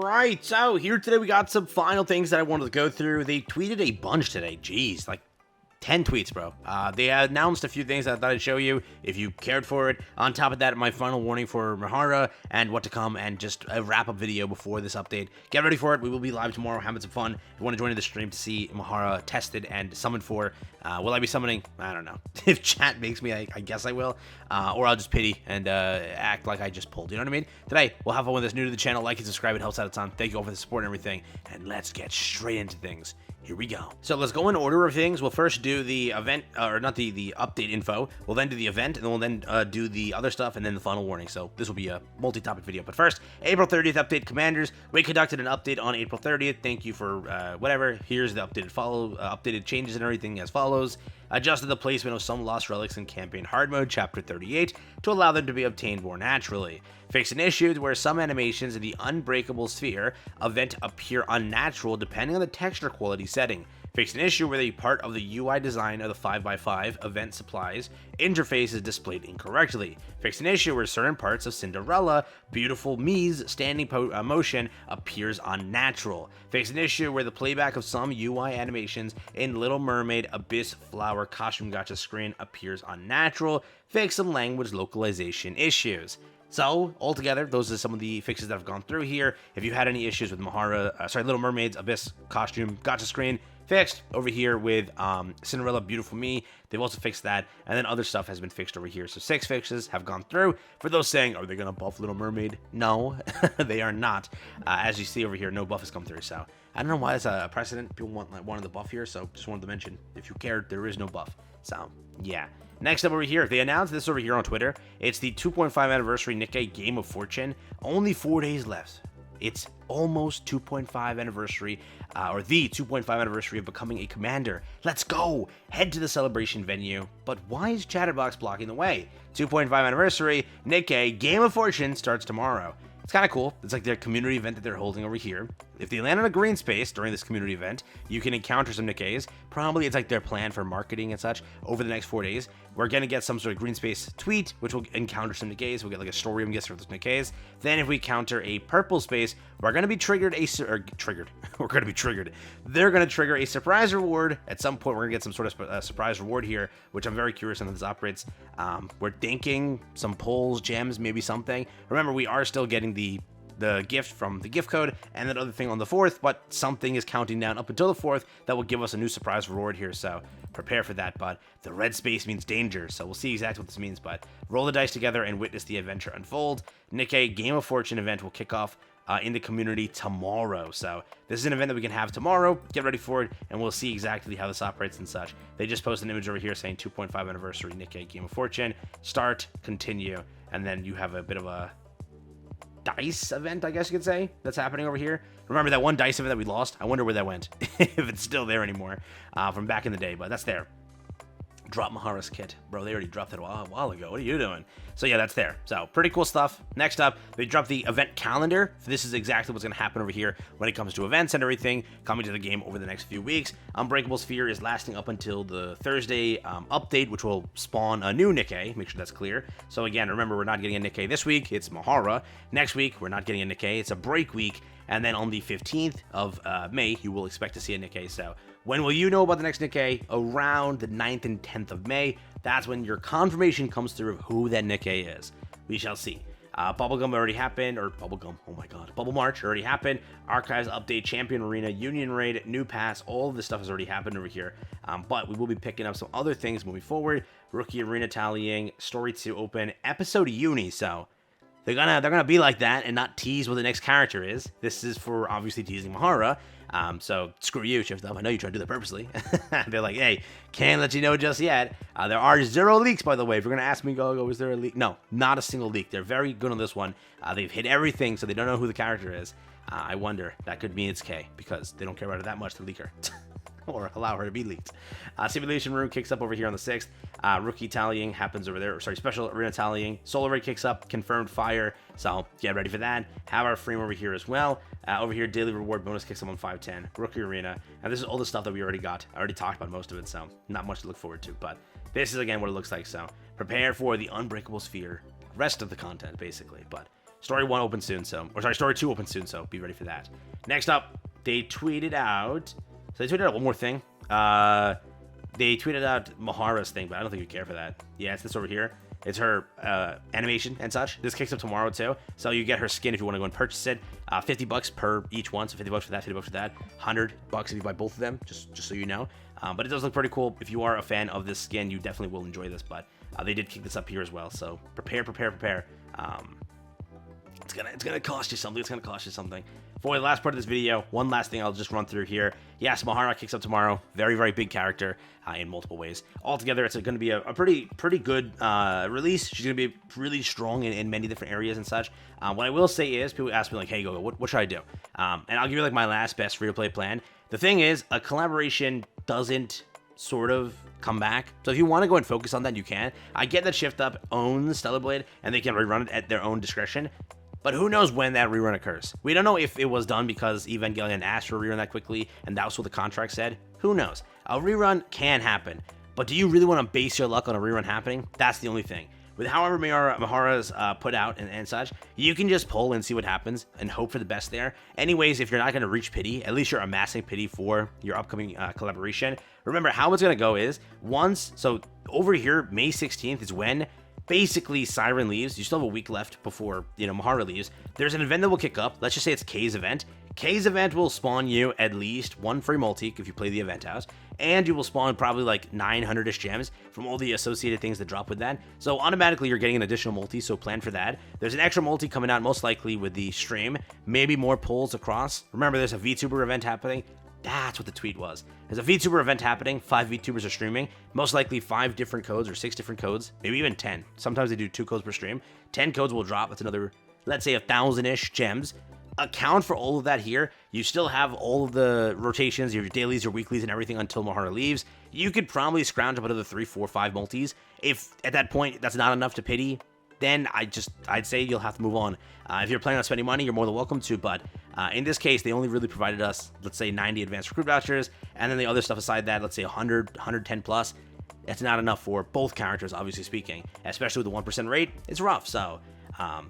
right, so here today we got some final things that I wanted to go through. They tweeted a bunch today. Jeez, like 10 tweets, bro. They announced a few things that I thought I'd show you if you cared for it. On top of that, my final warning for Mahara and what to come, and just a wrap-up video before this update. Get ready for it. We will be live tomorrow having some fun. If you want to join the stream to see Mahara tested and summoned for, will I be summoning? I don't know. If chat makes me, I guess I will. Or I'll just pity and act like I just pulled. You know what I mean? Today, we'll have fun with this. New to the channel, like and subscribe. It helps out a ton. Thank you all for the support and everything. And let's get straight into things. Here we go. So let's go in order of things. We'll first do the event, or not the update info. We'll then do the event, and then we'll then do the other stuff, and then the final warning. So this will be a multi-topic video. But first, April 30th update, Commanders. We conducted an update on April 30th. Thank you for whatever. Here's the updated changes and everything as follows. Adjusted the placement of some lost relics in campaign hard mode chapter 38 to allow them to be obtained more naturally. Fixed an issue where some animations in the unbreakable sphere event appear unnatural depending on the texture quality setting. Fixed an issue where the part of the UI design of the 5x5 event supplies interface is displayed incorrectly. Fixed an issue where certain parts of Cinderella, Beautiful Me's standing motion appears unnatural. Fixed an issue where the playback of some UI animations in Little Mermaid Abyss Flower costume gacha screen appears unnatural. Fixed some language localization issues. So, altogether, those are some of the fixes that have gone through here. If you had any issues with Little Mermaid's Abyss costume gacha screen, fixed over here with Cinderella Beautiful Me. They've also fixed that, and then other stuff has been fixed over here. So 6 fixes have gone through. For those saying, are they going to buff Little Mermaid? No, they are not. As you see over here, no buff has come through. So I don't know why it's a precedent. People wanted the buff here, so just wanted to mention, if you cared, there is no buff. So, yeah. Next up over here, they announced this over here on Twitter. It's the 2.5 anniversary Nikke Game of Fortune. Only 4 days left. It's almost 2.5 anniversary, or the 2.5 anniversary of becoming a commander. Let's go! Head to the celebration venue. But why is Chatterbox blocking the way? 2.5 anniversary, Nikke Game of Fortune starts tomorrow. It's kind of cool. It's like their community event that they're holding over here. If they land on a green space during this community event, you can encounter some Nikkes. Probably it's like their plan for marketing and such over the next 4 days. We're going to get some sort of green space tweet, which will encounter some Nikkes. We'll get like a story, I'm guessing, for those Nikkes. Then if we counter a purple space, we're going to be triggered. We're going to be triggered. They're going to trigger a surprise reward. At some point, we're going to get some sort of surprise reward here, which I'm very curious on how this operates. We're thinking some pulls, gems, maybe something. Remember, we are still getting the gift from the gift code and that other thing on the 4th, but something is counting down up until the 4th that will give us a new surprise reward here, so prepare for that. But the red space means danger, so we'll see exactly what this means. But roll the dice together and witness the adventure unfold. Nikke Game of Fortune event will kick off in the community tomorrow, so this is an event that we can have tomorrow. Get ready for it, and we'll see exactly how this operates and such. They just posted an image over here saying 2.5 anniversary Nikke Game of Fortune, start, continue, and then you have a bit of a dice event, I guess you could say, that's happening over here. Remember that one dice event that we lost? I wonder where that went, if it's still there anymore, from back in the day, but that's there. Drop Mahara's kit. Bro, they already dropped it a while ago. What are you doing? So yeah, that's there. So pretty cool stuff. Next up, they dropped the event calendar. This is exactly what's going to happen over here when it comes to events and everything coming to the game over the next few weeks. Unbreakable Sphere is lasting up until the Thursday update, which will spawn a new Nikke. Make sure that's clear. So again, remember, we're not getting a Nikke this week. It's Mahara. Next week, we're not getting a Nikke. It's a break week. And then on the 15th of May, you will expect to see a Nikke. So when will you know about the next Nikke? Around the 9th and 10th of May. That's when your confirmation comes through of who that Nikke is. We shall see. Bubblegum already happened, or Bubblegum, oh my god, Bubble March already happened. Archives update, Champion Arena, Union Raid, New Pass, all of this stuff has already happened over here. But we will be picking up some other things moving forward. Rookie Arena tallying, Story 2 open, Episode Uni, so they're gonna be like that and not tease what the next character is. This is for obviously teasing Mahara. So screw you, Shift Up. I know you tried to do that purposely. They're like, hey, can't let you know just yet. There are 0 leaks, by the way. If you're gonna ask me, go, is there a leak? No, not a single leak. They're very good on this one. They've hit everything, so they don't know who the character is. I wonder, that could mean it's K, because they don't care about it that much to leak her. Or allow her to be leaked. Simulation Room kicks up over here on the 6th. Rookie tallying happens over there. Sorry, Special Arena tallying. Solar Ray kicks up. Confirmed fire. So get ready for that. Have our frame over here as well. Over here, Daily Reward bonus kicks up on 510. Rookie Arena. And this is all the stuff that we already got. I already talked about most of it, so not much to look forward to. But this is, again, what it looks like. So prepare for the Unbreakable Sphere. Rest of the content, basically. But Story 1 opens soon, or sorry, Story 2 opens soon, so be ready for that. Next up, they tweeted out one more thing. They tweeted out Mahara's thing, but I don't think you care for that. Yeah, it's this over here. It's her animation and such. This kicks up tomorrow too, so you get her skin if you want to go and purchase it. $50 per each one, so $50 for that, $50 for that, $100 if you buy both of them. Just so you know. But it does look pretty cool. If you are a fan of this skin, you definitely will enjoy this. But they did kick this up here as well, so prepare. It's gonna cost you something. For the last part of this video, one last thing I'll just run through here. Yes, Mahara kicks up tomorrow. Very, very big character in multiple ways. Altogether, it's going to be a pretty good release. She's going to be really strong in many different areas and such. What I will say is, people ask me like, hey, Gogo, what should I do? And I'll give you like my last best free-to-play plan. The thing is, a collaboration doesn't sort of come back. So if you want to go and focus on that, you can. I get that Shift Up owns Stellar Blade, and they can rerun it at their own discretion. But who knows when that rerun occurs? We don't know if it was done because Evangelion asked for a rerun that quickly, and that was what the contract said. Who knows? A rerun can happen. But do you really want to base your luck on a rerun happening? That's the only thing. With however Mahara's put out and such, you can just pull and see what happens and hope for the best there. Anyways, if you're not going to reach pity, at least you're amassing pity for your upcoming collaboration. Remember, how it's going to go is, so over here, May 16th is when basically Siren leaves. You still have a week left before, Mahara leaves. There's an event that will kick up. Let's just say it's K's event. K's event will spawn you at least one free multi if you play the event house, and you will spawn probably like 900-ish gems from all the associated things that drop with that. So automatically you're getting an additional multi, so plan for that. There's an extra multi coming out most likely with the stream, maybe more pulls across. Remember, there's a VTuber event happening. That's what the tweet was. There's a VTuber event happening. 5 VTubers are streaming. Most likely 5 different codes or 6 different codes. Maybe even 10. Sometimes they do 2 codes per stream. 10 codes will drop. That's another, let's say, 1,000-ish gems. Account for all of that here. You still have all of the rotations, your dailies, your weeklies, and everything until Mahara leaves. You could probably scrounge up another 3, 4, 5 multis. If at that point that's not enough to pity, then I'd say you'll have to move on. If you're planning on spending money, you're more than welcome to, but in this case, they only really provided us, let's say, 90 advanced recruit vouchers, and then the other stuff aside that, let's say 100, 110 plus. That's not enough for both characters, obviously speaking, especially with the 1% rate. It's rough. So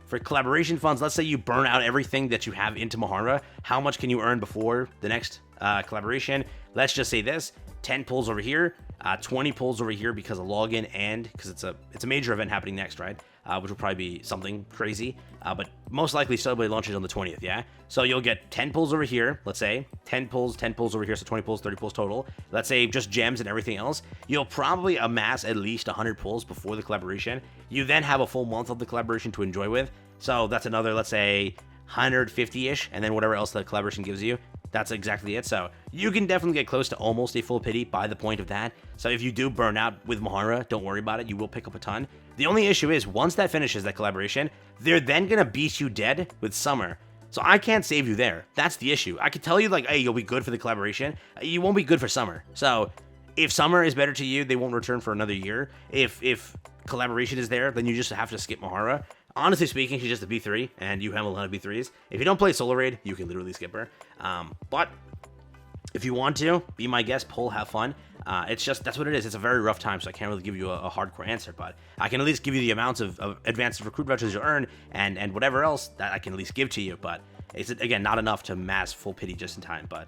for collaboration funds, let's say you burn out everything that you have into Mahara. How much can you earn before the next collaboration? Let's just say this: 10 pulls over here, 20 pulls over here because of login, and because it's a major event happening next, right? Which will probably be something crazy, but most likely Celebrate launches on the 20th, yeah? So you'll get 10 pulls over here, let's say, 10 pulls over here, so 20 pulls, 30 pulls total. Let's say just gems and everything else. You'll probably amass at least 100 pulls before the collaboration. You then have a full month of the collaboration to enjoy with. So that's another, let's say, 150-ish, and then whatever else the collaboration gives you. That's exactly it. So you can definitely get close to almost a full pity by the point of that. So if you do burn out with Mahara, don't worry about it. You will pick up a ton. The only issue is once that finishes, that collaboration, they're then going to beat you dead with Summer. So I can't save you there. That's the issue. I could tell you like, hey, you'll be good for the collaboration. You won't be good for Summer. So if Summer is better to you, they won't return for another year. If collaboration is there, then you just have to skip Mahara. Honestly speaking, she's just a B3, and you have a lot of B3s. If you don't play Solar Raid, you can literally skip her. But if you want to, be my guest, pull, have fun. It's just, that's what it is. It's a very rough time, so I can't really give you a hardcore answer, but I can at least give you the amounts of advanced recruit vouchers you earn, and whatever else that I can at least give to you. But it's, again, not enough to mass full pity just in time. But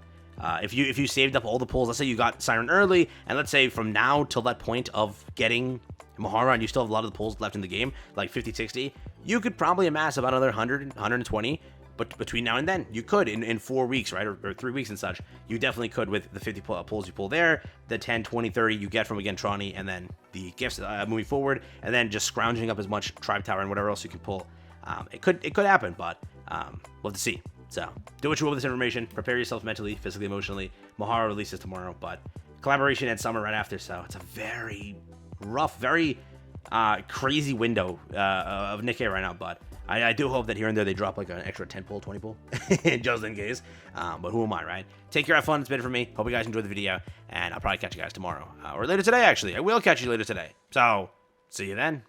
if you saved up all the pulls, let's say you got Siren early, and let's say from now till that point of getting Mahara, and you still have a lot of the pulls left in the game, like 50, 60, you could probably amass about another 100, 120. But between now and then, you could in 4 weeks, right, or 3 weeks and such. You definitely could with the 50 pulls you pull there, the 10, 20, 30 you get from, again, Trani, and then the gifts moving forward, and then just scrounging up as much Tribe Tower and whatever else you can pull. It could happen, but we'll have to see. So do what you will with this information. Prepare yourself mentally, physically, emotionally. Mahara releases tomorrow, but collaboration and Summer right after, so it's a very rough, very crazy window of Nikke right now, but I do hope that here and there they drop like an extra 10 pull, 20 pull, just in case. But who am I, right? Take care, have fun. It's been it for me. Hope you guys enjoyed the video, and I'll probably catch you guys tomorrow. Or later today, actually. I will catch you later today. So, see you then.